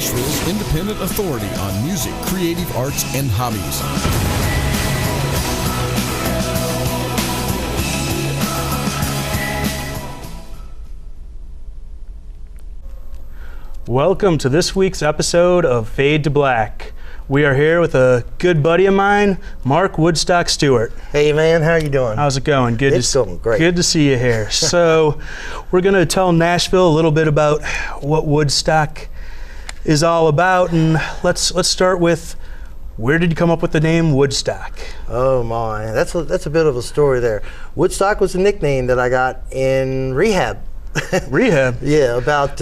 Nashville's independent authority on music, creative arts, and hobbies. Welcome to this week's episode of Fade to Black. We are here with a good buddy of mine, Mark Woodstok Stewart. Hey man, how you doing? How's it going? It's going great. Good to see you here. So we're going to tell Nashville a little bit about what Woodstock is all about, and let's start with, where did you come up with the name Woodstock? Oh my, that's a bit of a story there. Woodstock was a nickname that I got in rehab. Rehab? Yeah, about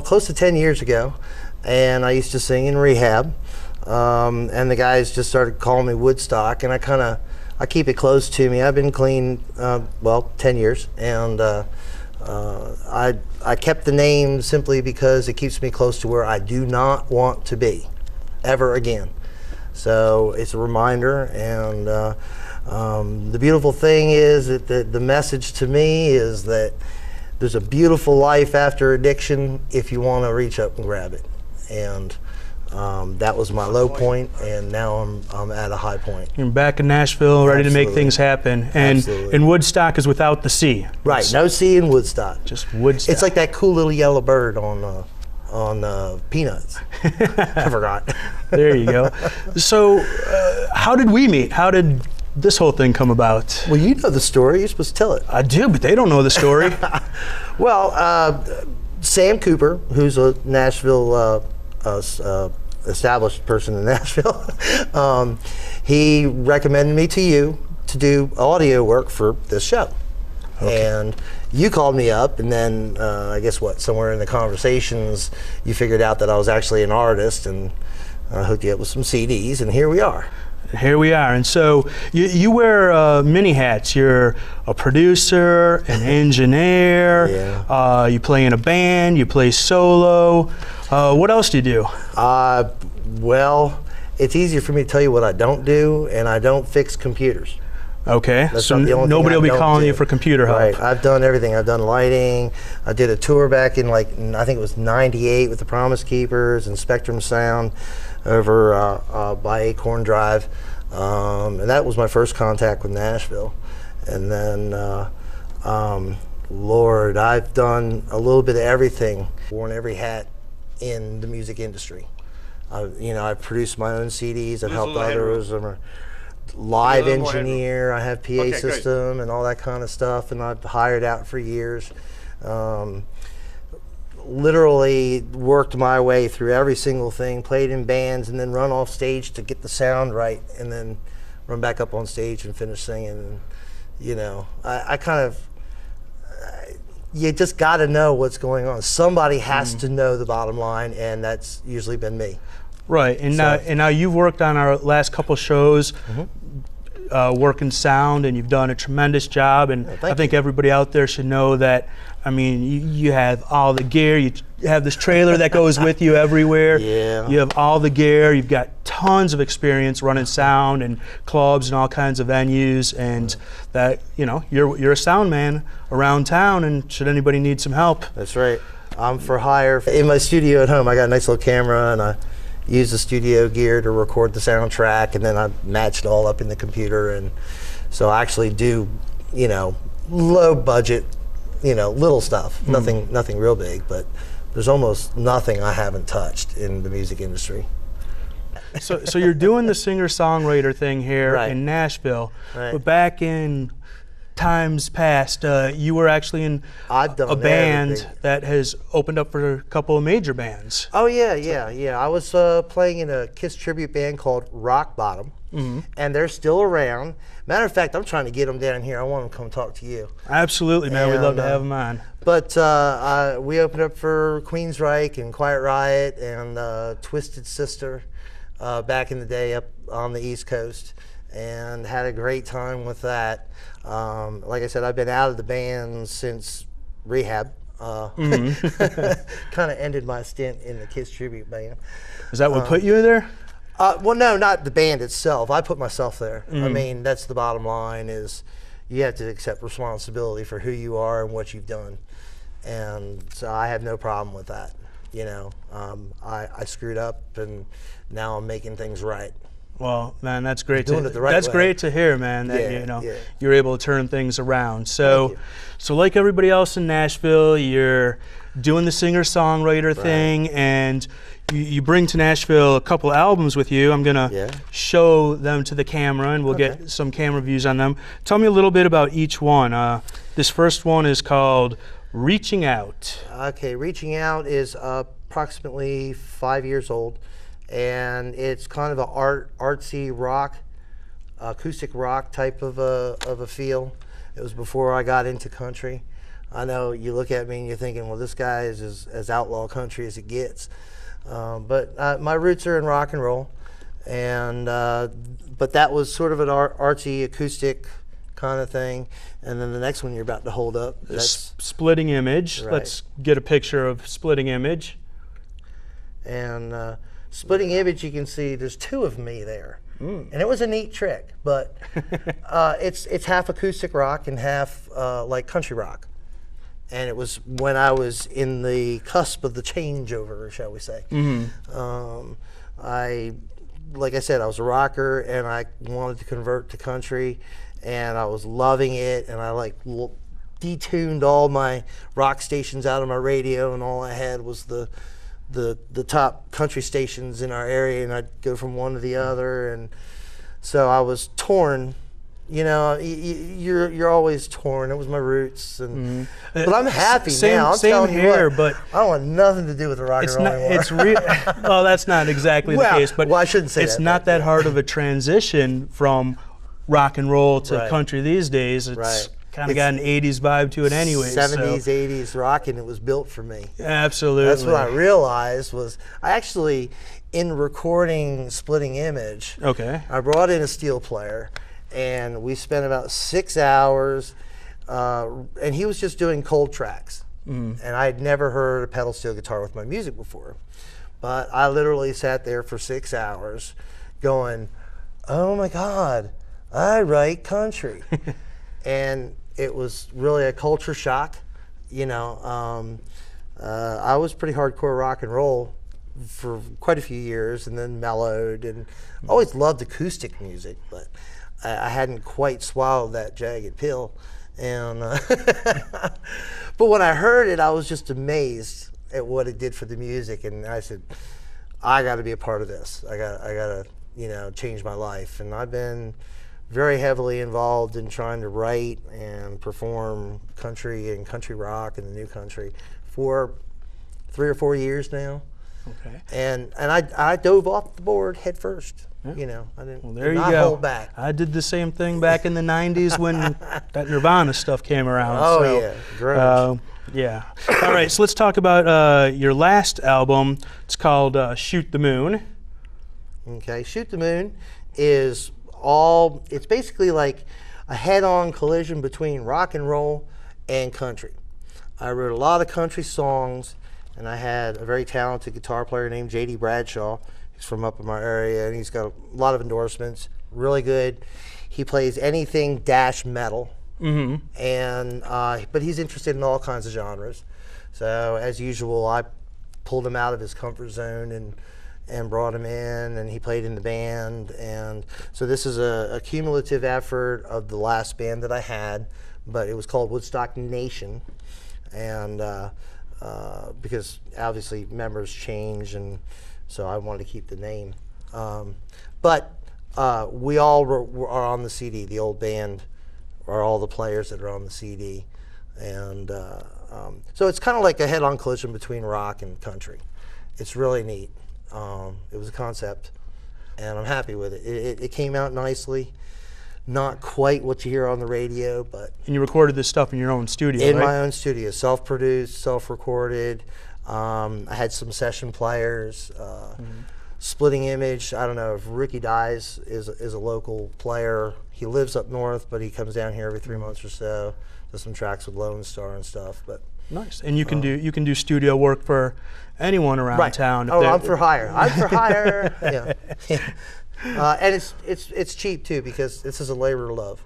close to 10 years ago, and I used to sing in rehab. And the guys just started calling me Woodstock, and I keep it close to me. I've been clean, 10 years, and I kept the name simply because it keeps me close to where I do not want to be, ever again. So it's a reminder, and the beautiful thing is that the message to me is that there's a beautiful life after addiction if you want to reach up and grab it. And that was my low point, and now I'm at a high point. You're back in Nashville, ready to make things happen. And Woodstock is without the C. Right, no C in Woodstock. Just Woodstock. It's like that cool little yellow bird on Peanuts. I forgot. There you go. So how did we meet? How did this whole thing come about? Well, you know the story. You're supposed to tell it. I do, but they don't know the story. Well, Sam Cooper, who's a Nashville established person in Nashville, he recommended me to you to do audio work for this show. Okay. And you called me up, and then I guess somewhere in the conversations you figured out that I was actually an artist, and I hooked you up with some CDs, and here we are. Here we are. And so you wear many hats. You're a producer, an engineer, yeah. You play in a band, you play solo. What else do you do? Well, it's easier for me to tell you what I don't do, and I don't fix computers. Okay, so nobody will be calling you for computer help. Right, I've done everything. I've done lighting. I did a tour back in I think it was '98 with the Promise Keepers and Spectrum Sound over by Acorn Drive, and that was my first contact with Nashville. And then, Lord, I've done a little bit of everything, worn every hat in the music industry. I've produced my own CDs. I've helped others. I'm a live engineer. I have PA system and all that kind of stuff, and I've hired out for years. Literally worked my way through every single thing, played in bands, and then run off stage to get the sound right, and then run back up on stage and finish singing. And, I kind of, you just got to know what's going on. Somebody has to know the bottom line, and that's usually been me. Right, and now you've worked on our last couple shows, working sound, and you've done a tremendous job. And I think everybody out there should know that. I mean, you have all the gear. You have this trailer that goes with you everywhere. Yeah. You have all the gear. You've got tons of experience running sound and clubs and all kinds of venues. And that, you're a sound man around town. And should anybody need some help, that's right. I'm for hire. In my studio at home, I got a nice little camera, and I use the studio gear to record the soundtrack, and then I match it all up in the computer. And so I actually do, low budget, little stuff, nothing real big, but there's almost nothing I haven't touched in the music industry. So you're doing the singer-songwriter thing here in Nashville, but back in times past, you were actually in a band that has opened up for a couple of major bands. Oh yeah. I was playing in a Kiss tribute band called Rock Bottom, and they're still around. Matter of fact, I'm trying to get them down here. I want them to come talk to you. Absolutely, man. We'd love to have them on. But we opened up for Queensryche and Quiet Riot and Twisted Sister back in the day up on the East Coast, and had a great time with that. Like I said, I've been out of the band since rehab. Kind of ended my stint in the Kiss tribute band. Is that what put you there? Well, no, not the band itself. I put myself there. I mean, that's the bottom line, is you have to accept responsibility for who you are and what you've done. And so I have no problem with that. you know, I screwed up, and now I'm making things right. Well, man, that's great. Doing it the right that's way. great to hear, man. That you're able to turn things around. So, like everybody else in Nashville, you're doing the singer-songwriter thing, and you bring to Nashville a couple albums with you. I'm gonna show them to the camera, and we'll get some camera views on them. Tell me a little bit about each one. This first one is called Reaching Out. Okay, Reaching Out is approximately 5 years old. And it's kind of a artsy rock, acoustic rock type of a feel. It was before I got into country. I know you look at me and you're thinking, well, this guy is as outlaw country as it gets. But my roots are in rock and roll, and but that was sort of an artsy acoustic kind of thing. And then the next one you're about to hold up, that's Splitting Image. Right. Let's get a picture of Splitting Image. And Splitting Image, you can see there's two of me there, and it was a neat trick. But it's half acoustic rock and half like country rock, and it was when I was in the cusp of the changeover, shall we say. Like I said, I was a rocker, and I wanted to convert to country, and I was loving it, and I like detuned all my rock stations out of my radio, and all I had was the top country stations in our area, and I'd go from one to the other, and so I was torn. You know, you're always torn. It was my roots, and but I'm happy now. I'm telling you here, what, but I don't want nothing to do with the rock and roll anymore. It's well, that's not exactly the case, but I shouldn't say it's that. not that hard of a transition from rock and roll to country these days. It's kind of got an 80s vibe to it anyway. 70s, 80s rock, and it was built for me. Absolutely. That's what I realized was I actually, in recording Splitting Image, I brought in a steel player, and we spent about 6 hours, and he was just doing cold tracks. And I'd never heard a pedal steel guitar with my music before. But I literally sat there for 6 hours going, oh my God, I write country. And it was really a culture shock. You know, I was pretty hardcore rock and roll for quite a few years, and then mellowed, and always loved acoustic music, but I hadn't quite swallowed that jagged pill. And but when I heard it, I was just amazed at what it did for the music, and I said, I got to be a part of this. I got to, you know, change my life. And I've been very heavily involved in trying to write and perform country and country rock and the new country for 3 or 4 years now. And I dove off the board head first. You know, I didn't hold back. I did the same thing back in the 90s when that Nirvana stuff came around. Grunge. Yeah. All right, so let's talk about your last album. It's called Shoot the Moon. Okay, Shoot the Moon is it's basically like a head-on collision between rock and roll and country. I wrote a lot of country songs, and I had a very talented guitar player named J.D. Bradshaw. He's from up in my area, and he's got a lot of endorsements, really good. He plays anything dash metal, and but he's interested in all kinds of genres. So as usual, I pulled him out of his comfort zone and brought him in, and he played in the band. And so this is a cumulative effort of the last band that I had, but it was called Woodstock Nation, and because obviously members change, and so I wanted to keep the name. But we all are on the CD. The old band are all the players that are on the CD, and so it's kind of like a head-on collision between rock and country. It's really neat. It was a concept, and I'm happy with it. It came out nicely. Not quite what you hear on the radio, but... And you recorded this stuff in your own studio, in right? my own studio, self-produced, self-recorded. I had some session players. Splitting Image, I don't know if Ricky Dies is a local player. He lives up north, but he comes down here every 3 months or so. Does some tracks with Lone Star and stuff. But nice. And you can do studio work for anyone around town. Oh, I'm for hire. I'm for hire. Yeah. And it's cheap too, because this is a labor of love.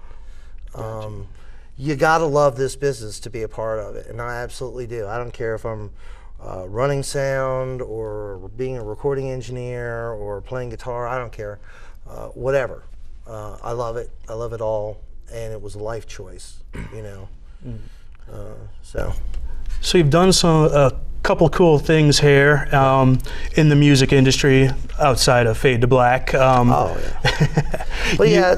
You gotta love this business to be a part of it, and I absolutely do. I don't care if I'm running sound or being a recording engineer or playing guitar, I don't care, whatever. I love it. I love it all, and it was a life choice, you know. So you've done a couple cool things here in the music industry outside of Fade to Black. Oh yeah. Well, yeah,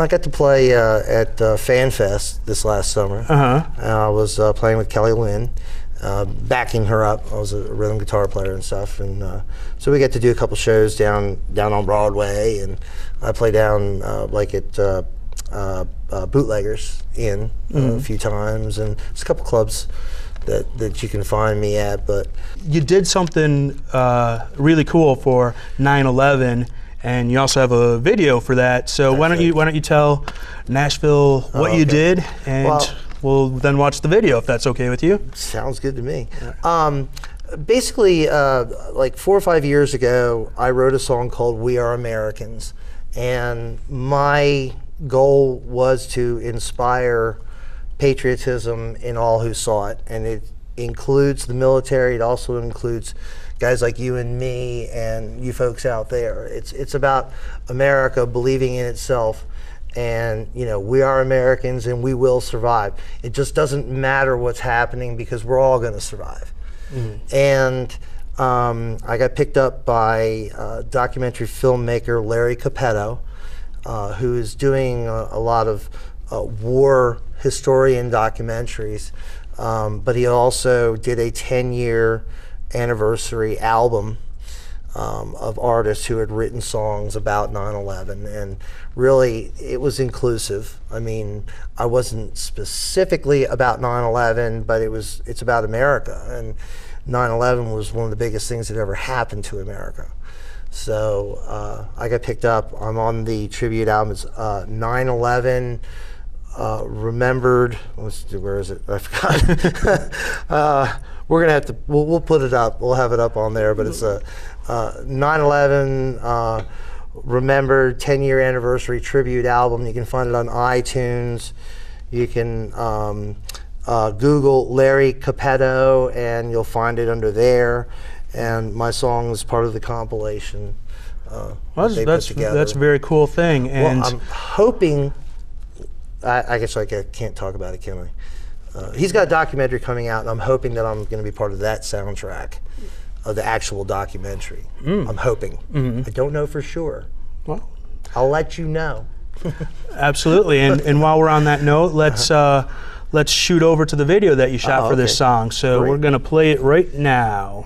I got to play at FanFest this last summer. I was playing with Kelly Lynn, backing her up. I was a rhythm guitar player and stuff, and so we got to do a couple shows down on Broadway, and I play down like at Bootleggers Inn a few times, and there's a couple clubs that you can find me at. But you did something really cool for 9/11, and you also have a video for that. So why don't you tell Nashville what you did, and we'll then watch the video if that's okay with you. Sounds good to me. Basically, like 4 or 5 years ago, I wrote a song called "We Are Americans," and my goal was to inspire patriotism in all who saw it, and it includes the military. It also includes guys like you and me and you folks out there. It's about America believing in itself, and you know, we are Americans and we will survive. It just doesn't matter what's happening because we're all going to survive. And I got picked up by documentary filmmaker Larry Capetto, who is doing a lot of war historian documentaries, but he also did a 10-year anniversary album of artists who had written songs about 9/11, and really it was inclusive. I mean, I wasn't specifically about 9/11, but it's about America, and 9/11 was one of the biggest things that ever happened to America. So I got picked up. I'm on the tribute album. It's 9/11 remembered. Where is it? I forgot. We're gonna have to. We'll put it up. We'll have it up on there. But it's a 9/11 remembered 10-year anniversary tribute album. You can find it on iTunes. You can Google Larry Capetto, and you'll find it under there. And my song is part of the compilation. That's a very cool thing. And well, I'm hoping. I guess I can't talk about it, can I? He's got a documentary coming out, and I'm hoping that I'm going to be part of that soundtrack of the actual documentary. I'm hoping. I don't know for sure. Well, I'll let you know. Absolutely. And while we're on that note, let's shoot over to the video that you shot for this song. So we're going to play it right now.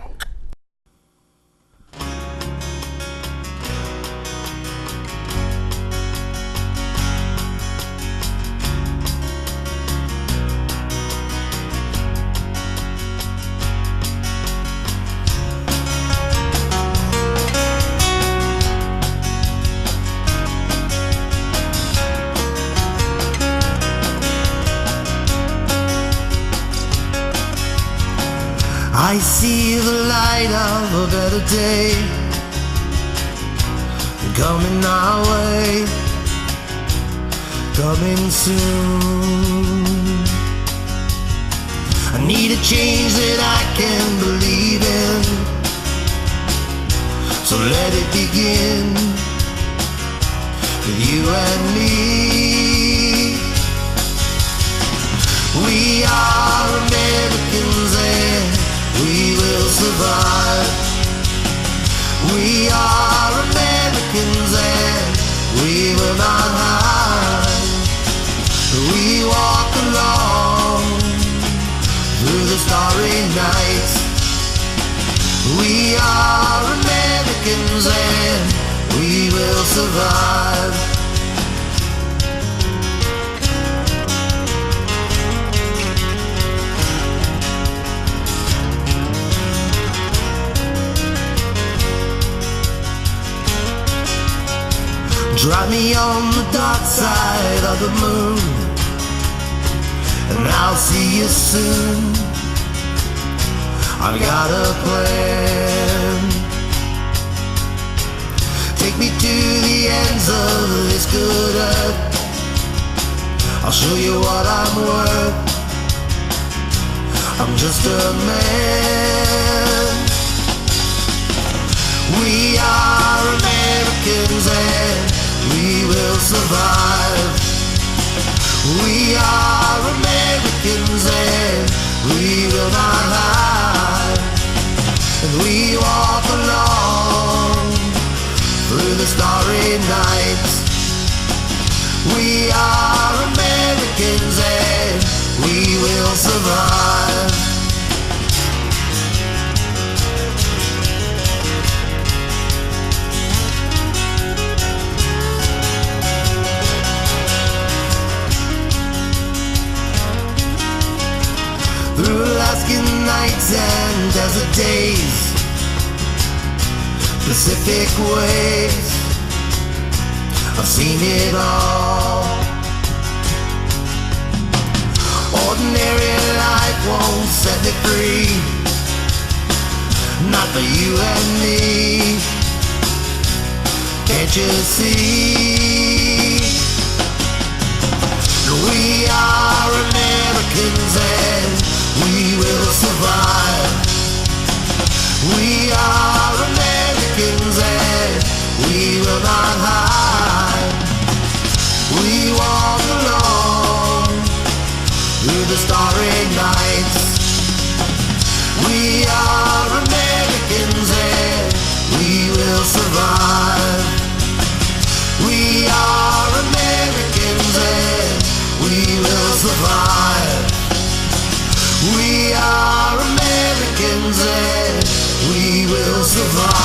I see the light of a better day coming our way, coming soon. I need a change that I can believe in, so let it begin with you and me. We are Americans and we will survive. We are Americans and we will not hide. We walk along through the starry night. We are Americans and we will survive. Drop me on the dark side of the moon, and I'll see you soon. I've got a plan. Take me to the ends of this good earth. I'll show you what I'm worth. I'm just a man. We are Americans and we will survive. We are Americans and we will not hide. And we walk along through the starry nights. We are Americans and we will survive. Through Alaskan nights and desert days, Pacific waves, I've seen it all. Ordinary life won't set me free, not for you and me. Can't you see? We are Americans and we will survive. We are Americans and we will not hide. We walk along through the starry nights. We are Americans and we will survive. We are Americans and we will survive. We are Americans and we will survive.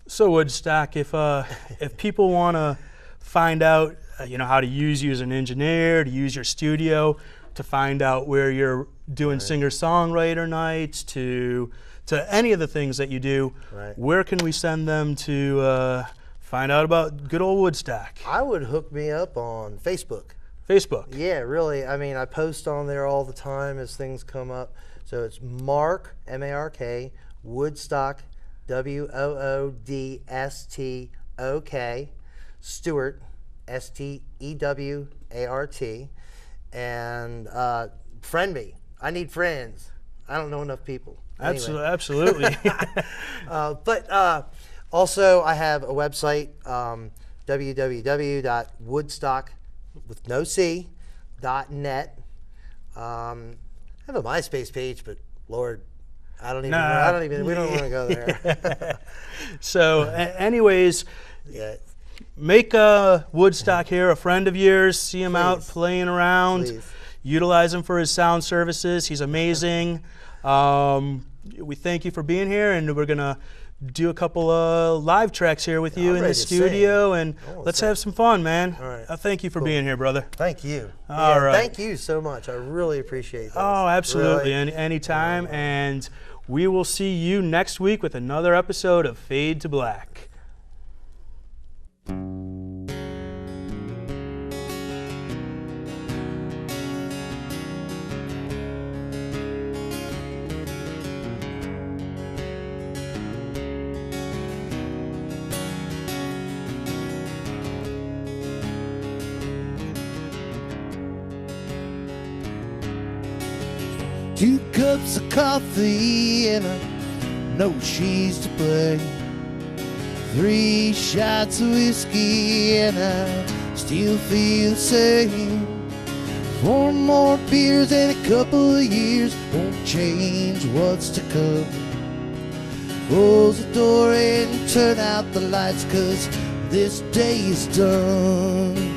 So Woodstock, if people want to find out, how to use you as an engineer, to use your studio, to find out where you're doing singer-songwriter nights, to any of the things that you do, where can we send them to find out about good old Woodstock? I would hook me up on Facebook. Facebook? Yeah, really. I mean, I post on there all the time as things come up. So it's Mark, M-A-R-K, Woodstock, W-O-O-D-S-T-O-K, Stewart, S-T-E-W-A-R-T, and friend me. I need friends. I don't know enough people. Anyway. Absolutely. But also I have a website, www.woodstock.net. I have a MySpace page, but Lord, we don't want to go there. So, anyways, make Woodstock here a friend of yours. See him out playing around. Utilize him for his sound services. He's amazing. We thank you for being here, and we're gonna do a couple of live tracks here with you in the studio, and let's have some fun, man. All right. Thank you for being here, brother. Thank you. All right. Thank you so much. I really appreciate this. Oh, absolutely. Really. Anytime. And we will see you next week with another episode of Fade to Black. 2 cups of coffee and I know she's to blame. 3 shots of whiskey and I still feel the same. 4 more beers and a couple of years won't change what's to come. Close the door and turn out the lights, 'cause this day is done.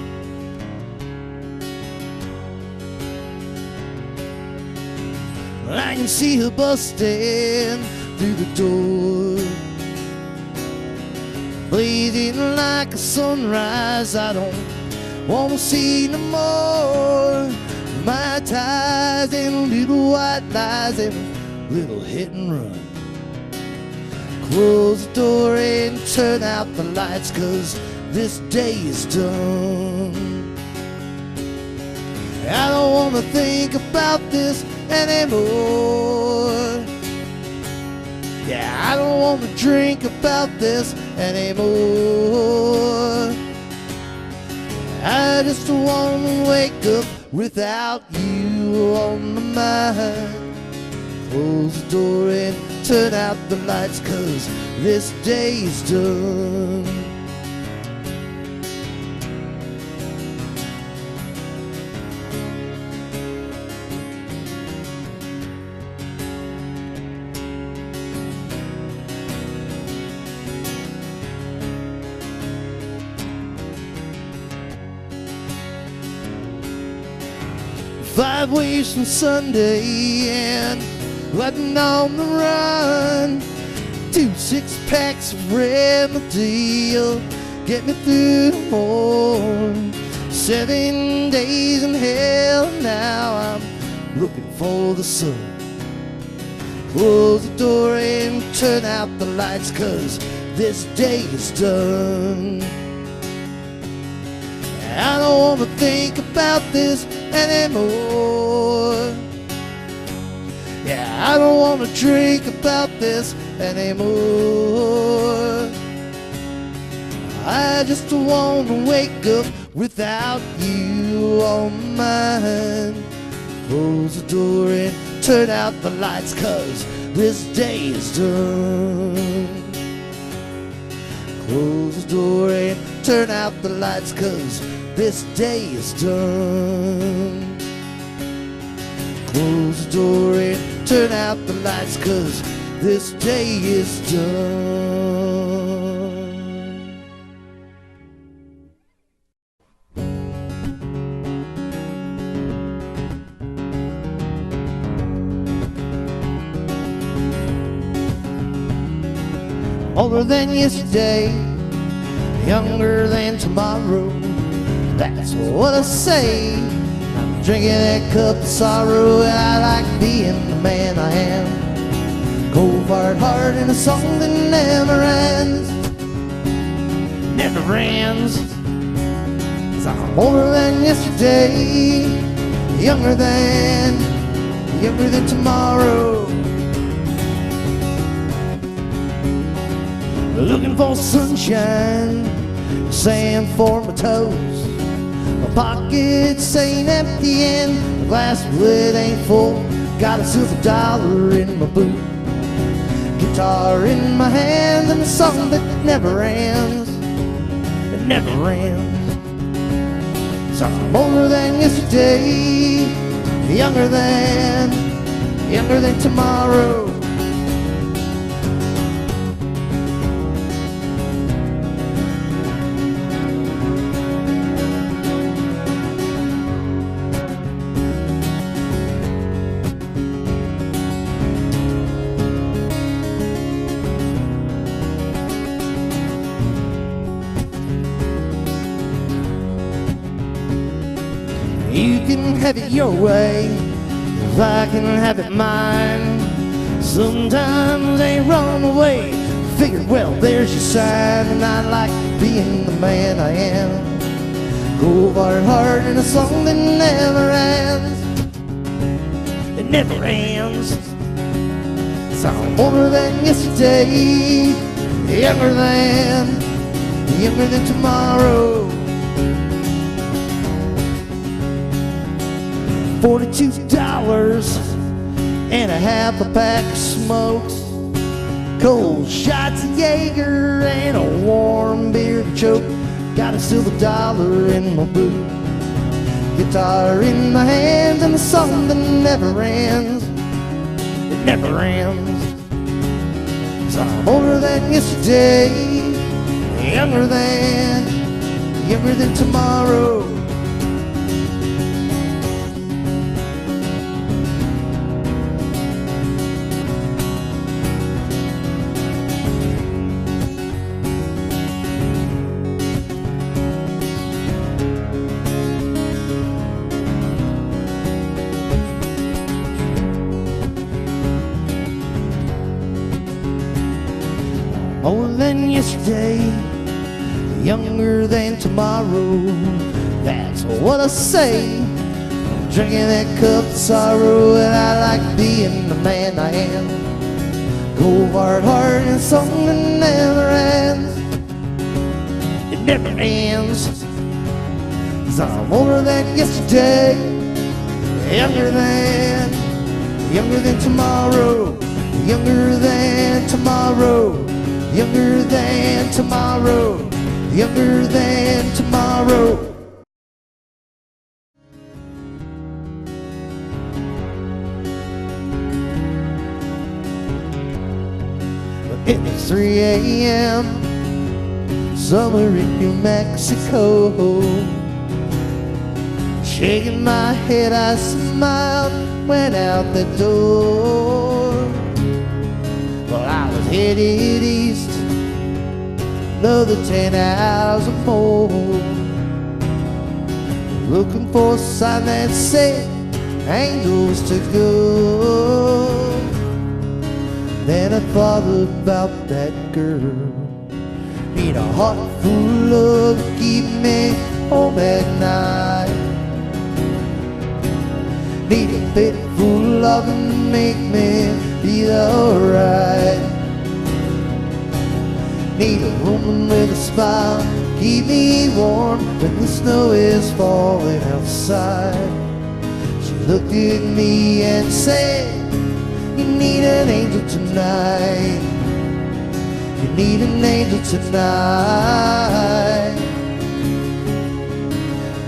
I can see her busting through the door, blazing like a sunrise I don't wanna see no more. my ties and little white lies and a little hit and run. Close the door and turn out the lights, 'cause this day is done. I don't want to think about this anymore. Yeah, I don't want to drink about this anymore. I just want to wake up without you on my mind. Close the door and turn out the lights, 'cause this day is done. 5 waves from Sunday and letting on the run. 2 6-packs of Remedy get me through the morning. 7 days in hell, now I'm looking for the sun. Close the door and turn out the lights, 'cause this day is done. I don't want to think about this anymore. Yeah, I don't want to drink about this anymore. I just want to wake up without you on my mind. Close the door and turn out the lights, 'cause this day is done. Close the door and turn out the lights, 'cause this day is done. Close the door and turn out the lights, 'cause this day is done. Older than yesterday, younger than tomorrow. That's what I say. I'm drinking that cup of sorrow, and I like being the man I am. Cold-fired heart in a song that never ends. Never ends. 'Cause I'm older than yesterday, younger than tomorrow. Looking for sunshine, sand for my toes. My pockets ain't empty and the glass lid ain't full. Got a silver dollar in my boot, guitar in my hand, and a song that never ends. It never ends. So I'm older than yesterday, younger than tomorrow. You can have it your way, if I can have it mine. Sometimes they run away, figured, well, there's your sign. And I like being the man I am. Cold-fired heart in a song that never ends. It never ends. So I'm older than yesterday, younger than tomorrow. $42 and a half a pack of smokes, cold shots of Jaeger and a warm beer to choke. Got a silver dollar in my boot, guitar in my hand, and a song that never ends. It never ends. So I'm older than yesterday, younger than tomorrow. yesterday, younger than tomorrow. That's what I say. I'm drinking that cup of sorrow, and I like being the man I am. Cold hard heart and song that never ends. It never ends. 'Cause I'm older than yesterday, younger than tomorrow, younger than tomorrow, younger than tomorrow, younger than tomorrow. It's 3 a.m. somewhere in New Mexico. Shaking my head, I smiled, went out the door. Well, I was headed east, another 10 hours or more, looking for a sign that said angels to go. Then I thought about that girl. Need a heart full of love to keep me home at night. Need a bit full of loving to make me feel alright. Need a woman with a smile, keep me warm when the snow is falling outside. She looked at me and said, you need an angel tonight. You need an angel tonight.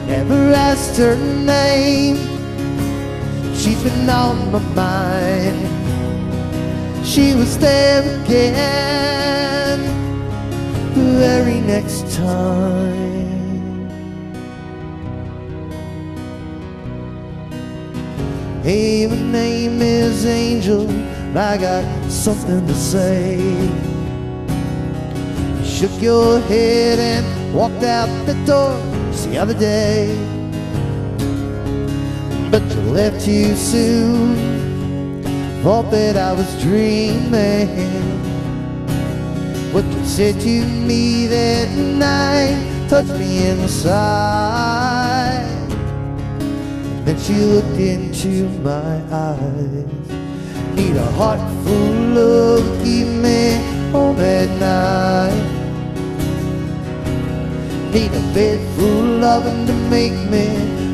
Never asked her name, she's been on my mind. She was there again the very next time. Hey, my name is Angel, I got something to say. You shook your head and walked out the door just the other day. But you left too soon, thought that I was dreaming. What you said to me that night touched me inside. Then she looked into my eyes. Need a heart full of love to keep me home at night. Need a bed full of loving to make me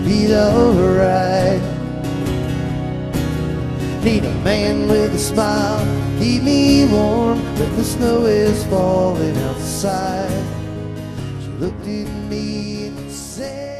feel alright. Need a man with a smile, keep me warm when the snow is falling outside. She looked at me and said,